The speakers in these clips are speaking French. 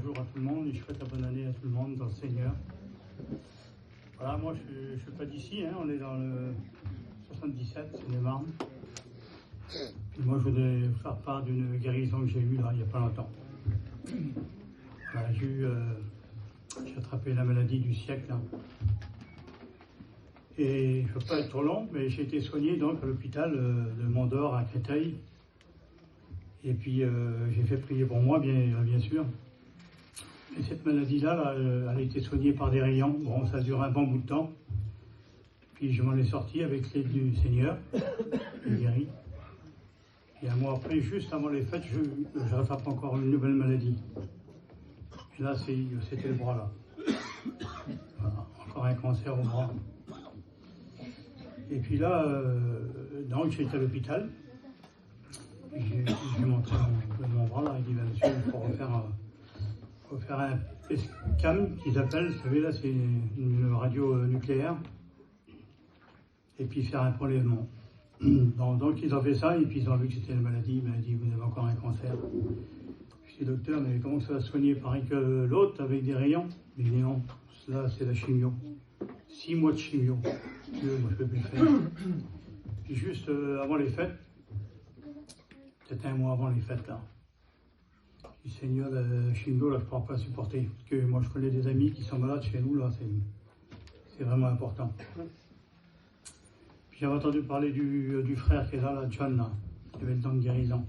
bonjour à tout le monde et je souhaite la bonne année à tout le monde dans le Seigneur. Voilà, moi je ne suis pas d'ici, hein, on est dans le 77, c'est les Marnes. Et moi je voudrais faire part d'une guérison que j'ai eue là il n'y a pas longtemps. Voilà, j'ai attrapé la maladie du siècle. Hein. Et je ne veux pas être trop long, mais j'ai été soigné donc à l'hôpital de Mondor à Créteil. Et puis j'ai fait prier pour moi, bien sûr. Et cette maladie-là, là, elle a été soignée par des rayons. Bon, ça a duré un bon bout de temps. Puis je m'en ai sorti avec l'aide du Seigneur, j'ai guéri. Et un mois après, juste avant les fêtes, je rattrape encore une nouvelle maladie. Et là, c'était le bras là. Voilà, encore un cancer au bras. Et puis là, donc j'étais à l'hôpital. J'ai montré mon bras là, il dit, monsieur, il faut refaire un PESCAM qu'ils appellent, vous savez là, c'est une radio nucléaire, et puis faire un prélèvement. Donc ils ont fait ça, et puis ils ont vu que c'était une maladie, il m'a dit, vous avez encore un cancer. Je dis, docteur, mais comment ça va se soigner pareil que l'autre, avec des rayons? Il dit, non, là c'est la chimio. 6 mois de chimio. Dieu, moi je peux plus le faire. Puis juste avant les fêtes, peut-être un mois avant les fêtes là. Je dis, Seigneur, la chimio là, je ne pourrais pas supporter. Parce que moi je connais des amis qui sont malades chez nous là, c'est vraiment important. Puis j'avais entendu parler du frère qui est là, John là, qui avait le don de guérison.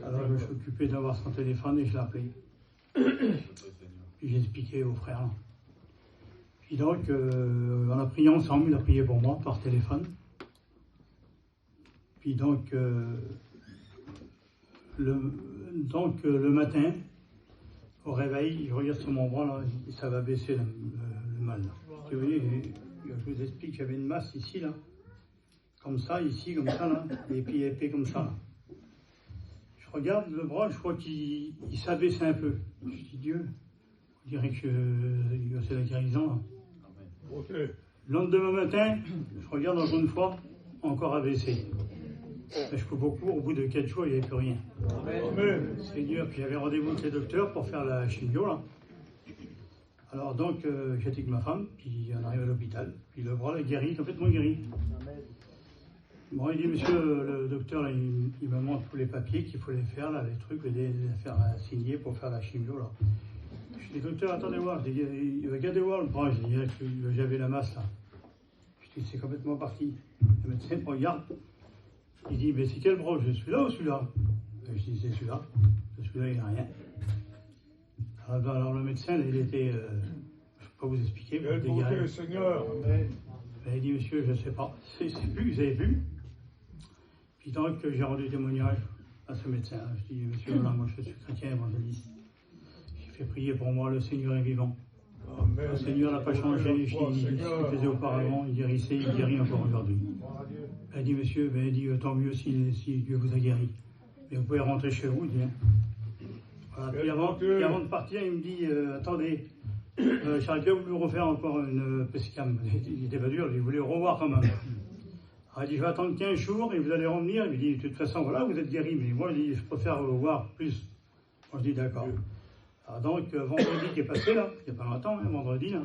Alors je me suis occupé d'avoir son téléphone et je l'ai appelé. Puis j'ai expliqué au frère là. Puis donc, on a prié ensemble, il a prié pour moi par téléphone. Puis donc, le matin, au réveil, je regarde sur mon bras, là, ça va baisser le mal. Là. Vous voyez, je vous explique, j'avais une masse ici, là, comme ça, ici, comme ça, là, et puis épais comme ça. Là. Je regarde le bras, je crois qu'il s'abaissait un peu. Je dis, Dieu, on dirait que c'est la guérison. Là. Okay. Le lendemain matin, je regarde encore une fois, encore abaissé. Je peux beaucoup, au bout de 4 jours, il n'y avait plus rien. Amen. Seigneur, puis j'avais rendez-vous avec les docteurs pour faire la chimio, là. Alors donc, j'étais avec ma femme, puis on arrive à l'hôpital, puis le bras est guéri, complètement guéri. Amen. Bon, il dit, monsieur le docteur, là, il me montre tous les papiers qu'il faut les faire, là, les trucs, les faire signer pour faire la chimio, là. Je dis, docteur, attendez voir, regardez voir le bras, j'avais la masse, là. Je dis, c'est complètement parti. Le médecin me regarde. Il dit, mais c'est quel bras? Je suis là ou celui-là? Je dis, c'est celui-là. Celui-là, il n'y a rien. Alors le médecin, il était, je ne peux pas vous expliquer. Quel bonté, Seigneur. Il dit, monsieur, je ne sais pas. C'est plus, vous avez vu? Puis donc, j'ai rendu témoignage à ce médecin. Je dis, monsieur, voilà, moi je suis chrétien évangéliste. J'ai fait prier pour moi, le Seigneur est vivant. Amen. Le Seigneur n'a pas changé. Ce qu'il faisait auparavant, il guérissait, il guérit encore aujourd'hui. Elle dit, monsieur, elle dit, tant mieux si Dieu vous a guéri. Mais vous pouvez rentrer chez vous, il dit. Voilà. Puis avant de partir, il me dit, attendez, j'aurais bien voulu refaire encore une PESCAM. Il était pas dur, il voulait revoir quand même. Alors il dit, je vais attendre 15 jours et vous allez revenir. Il me dit, de toute façon, voilà, vous êtes guéri, mais moi, je préfère voir plus. Moi, je dis, d'accord. Alors donc, vendredi qui est passé, là, il n'y a pas longtemps, hein, vendredi, là.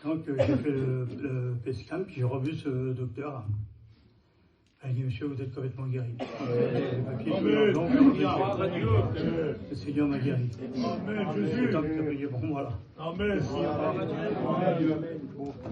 Donc, j'ai fait le PESCAM, puis j'ai revu ce docteur, là. Il dit, monsieur, vous êtes complètement guéri. Le Seigneur m'a guéri. Amen, Jésus. C'est tant que tu as prié pour moi, là. Amen.